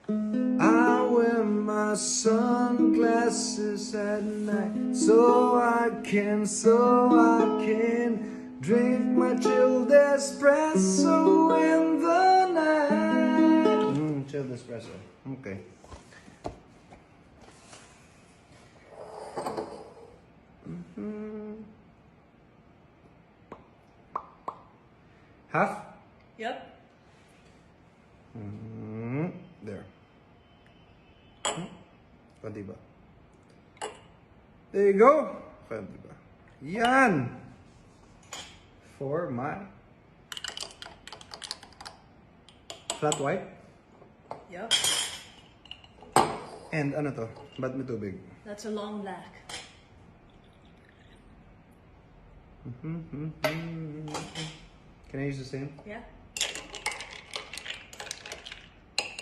I wear my sunglasses at night so I can drink my chilled espresso in the night. Chilled espresso. Okay. Half? Yep. There. O, diba? There you go. O, diba? Yan! For my flat white. Yep. And ano to? Ba't may tubig? That's a long black. Can I use the same? Yeah.